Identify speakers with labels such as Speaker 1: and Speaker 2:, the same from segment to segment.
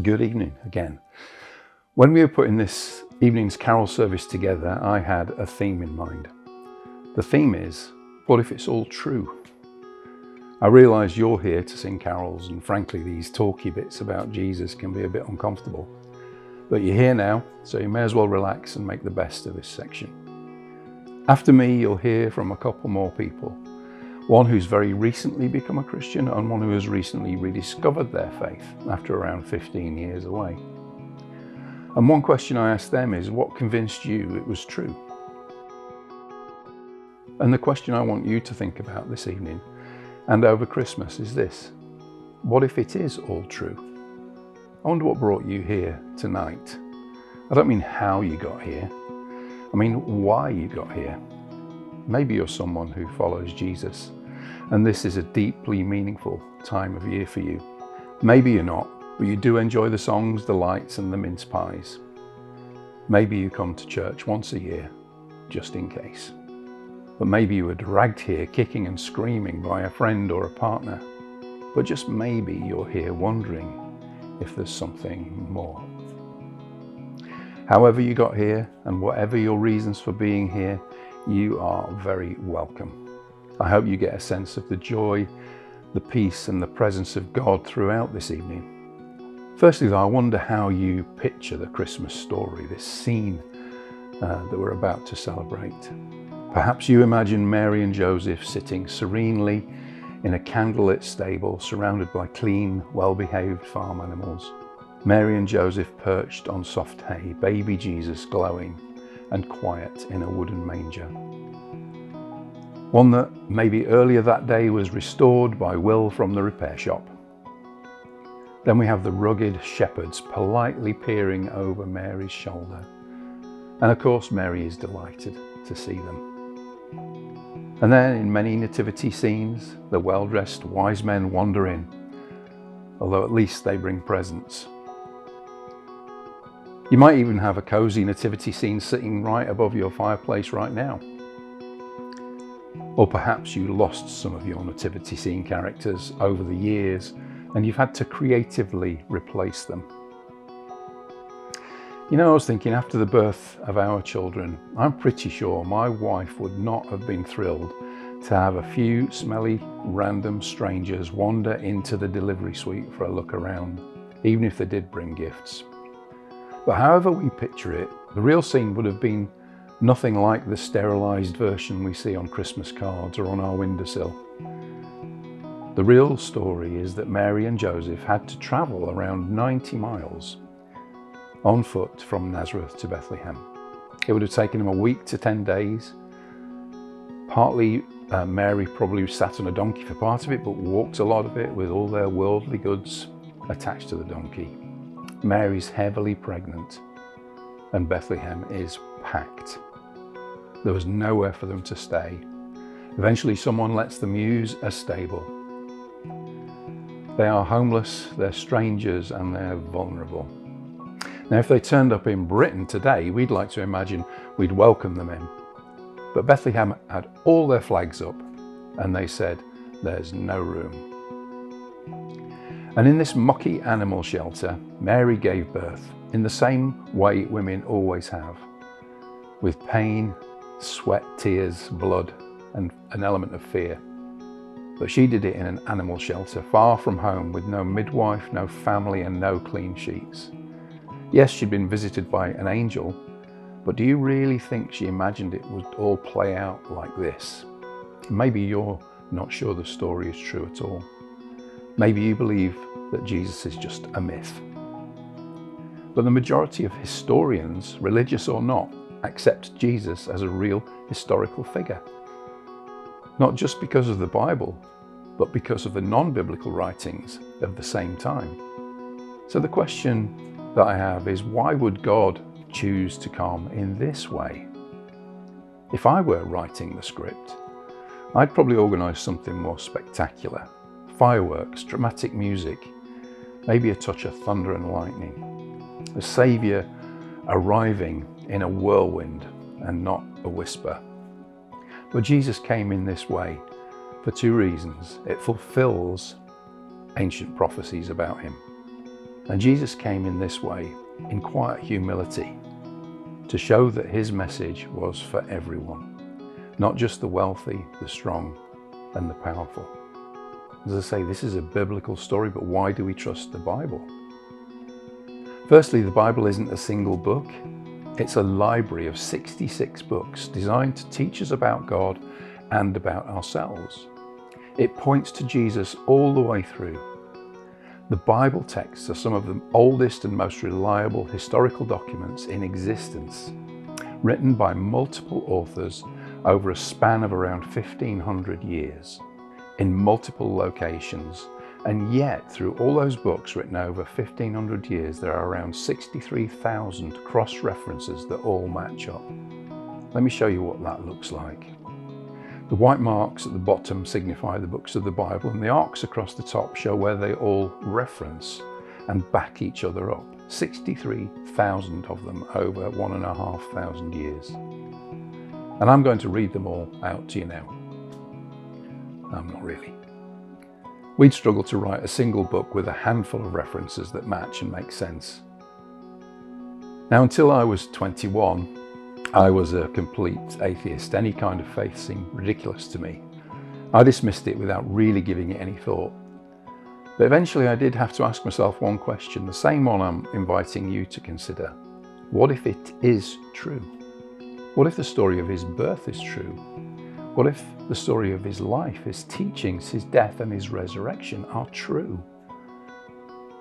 Speaker 1: Good evening again. When we were putting this evening's carol service together, I had a theme in mind. The theme is, what if it's all true? I realise you're here to sing carols, and frankly these talky bits about Jesus can be a bit uncomfortable. But you're here now, so you may as well relax and make the best of this section. After me, you'll hear from a couple more people. One who's very recently become a Christian and one who has recently rediscovered their faith after around 15 years away. And one question I asked them is, what convinced you it was true? And the question I want you to think about this evening and over Christmas is this: what if it is all true? I wonder what brought you here tonight. I don't mean how you got here, I mean why you got here. Maybe you're someone who follows Jesus and this is a deeply meaningful time of year for you. Maybe you're not, but you do enjoy the songs, the lights and the mince pies. Maybe you come to church once a year, just in case. But maybe you were dragged here kicking and screaming by a friend or a partner. But just maybe you're here wondering if there's something more. However you got here and whatever your reasons for being here, you are very welcome. I hope you get a sense of the joy, the peace and the presence of God throughout this evening. Firstly though, I wonder how you picture the Christmas story, this scene that we're about to celebrate. Perhaps you imagine Mary and Joseph sitting serenely in a candlelit stable surrounded by clean, well-behaved farm animals. Mary and Joseph perched on soft hay, baby Jesus glowing and quiet in a wooden manger. One that maybe earlier that day was restored by Will from the repair shop. Then we have the rugged shepherds politely peering over Mary's shoulder. And of course Mary is delighted to see them. And then in many nativity scenes, the well-dressed wise men wander in, although at least they bring presents. You might even have a cozy nativity scene sitting right above your fireplace right now. Or perhaps you lost some of your nativity scene characters over the years and you've had to creatively replace them. You know, I was thinking after the birth of our children, I'm pretty sure my wife would not have been thrilled to have a few smelly random strangers wander into the delivery suite for a look around, even if they did bring gifts. But however we picture it, the real scene would have been nothing like the sterilised version we see on Christmas cards or on our windowsill. The real story is that Mary and Joseph had to travel around 90 miles on foot from Nazareth to Bethlehem. It would have taken them a week to 10 days. Partly Mary probably sat on a donkey for part of it, but walked a lot of it with all their worldly goods attached to the donkey. Mary's heavily pregnant and Bethlehem is packed. There was nowhere for them to stay. Eventually someone lets them use a stable. They are homeless, they're strangers and they're vulnerable. Now if they turned up in Britain today, we'd like to imagine we'd welcome them in. But Bethlehem had all their flags up and they said, there's no room. And in this mucky animal shelter, Mary gave birth in the same way women always have, with pain, sweat, tears, blood, and an element of fear. But she did it in an animal shelter, far from home, with no midwife, no family, and no clean sheets. Yes, she'd been visited by an angel, but do you really think she imagined it would all play out like this? Maybe you're not sure the story is true at all. Maybe you believe that Jesus is just a myth. But the majority of historians, religious or not, accept Jesus as a real historical figure. Not just because of the Bible, but because of the non-biblical writings of the same time. So the question that I have is, why would God choose to come in this way? If I were writing the script, I'd probably organise something more spectacular. Fireworks, dramatic music, maybe a touch of thunder and lightning. The Saviour arriving in a whirlwind and not a whisper. But Jesus came in this way for two reasons. It fulfills ancient prophecies about him. And Jesus came in this way, in quiet humility, to show that his message was for everyone, not just the wealthy, the strong, and the powerful. As I say, this is a biblical story, but why do we trust the Bible? Firstly, the Bible isn't a single book. It's a library of 66 books designed to teach us about God and about ourselves. It points to Jesus all the way through. The Bible texts are some of the oldest and most reliable historical documents in existence, written by multiple authors over a span of around 1,500 years, in multiple locations. And yet, through all those books written over 1,500 years, there are around 63,000 cross-references that all match up. Let me show you what that looks like. The white marks at the bottom signify the books of the Bible, and the arcs across the top show where they all reference and back each other up. 63,000 of them over 1,500 years. And I'm going to read them all out to you now. I'm not really. We'd struggle to write a single book with a handful of references that match and make sense. Now, until I was 21, I was a complete atheist. Any kind of faith seemed ridiculous to me. I dismissed it without really giving it any thought. But eventually I did have to ask myself one question, the same one I'm inviting you to consider. What if it is true? What if the story of his birth is true? What if the story of his life, his teachings, his death and his resurrection are true?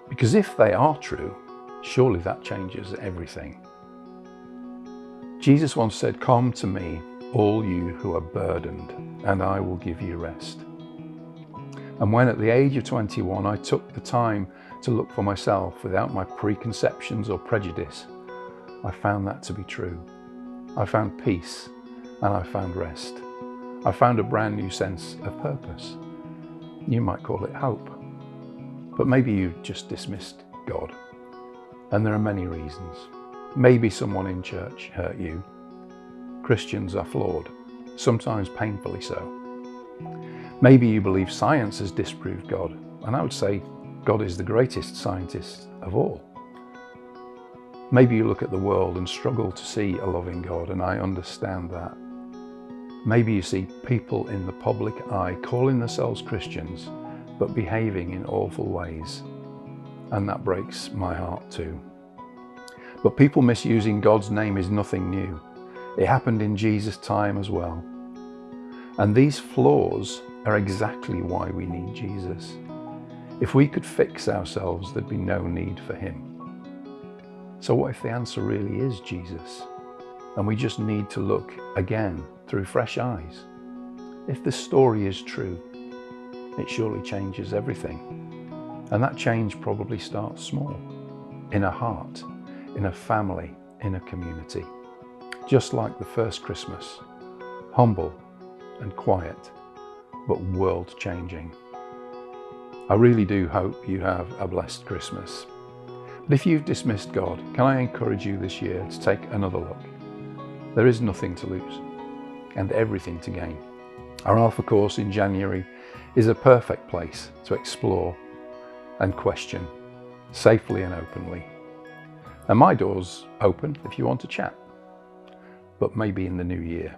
Speaker 1: Because if they are true, surely that changes everything. Jesus once said, "Come to me, all you who are burdened, and I will give you rest." And when at the age of 21, I took the time to look for myself without my preconceptions or prejudice, I found that to be true. I found peace and I found rest. I found a brand new sense of purpose. You might call it hope, but maybe you've just dismissed God. And there are many reasons. Maybe someone in church hurt you. Christians are flawed, sometimes painfully so. Maybe you believe science has disproved God, and I would say God is the greatest scientist of all. Maybe you look at the world and struggle to see a loving God, and I understand that. Maybe you see people in the public eye calling themselves Christians, but behaving in awful ways, and that breaks my heart too. But people misusing God's name is nothing new. It happened in Jesus' time as well. And these flaws are exactly why we need Jesus. If we could fix ourselves, there'd be no need for him. So what if the answer really is Jesus? And we just need to look again through fresh eyes. If the story is true, it surely changes everything. And that change probably starts small, in a heart, in a family, in a community. Just like the first Christmas, humble and quiet, but world-changing. I really do hope you have a blessed Christmas. But if you've dismissed God, can I encourage you this year to take another look? There is nothing to lose and everything to gain. Our Alpha course in January is a perfect place to explore and question safely and openly. And my door's open if you want to chat, but maybe in the new year.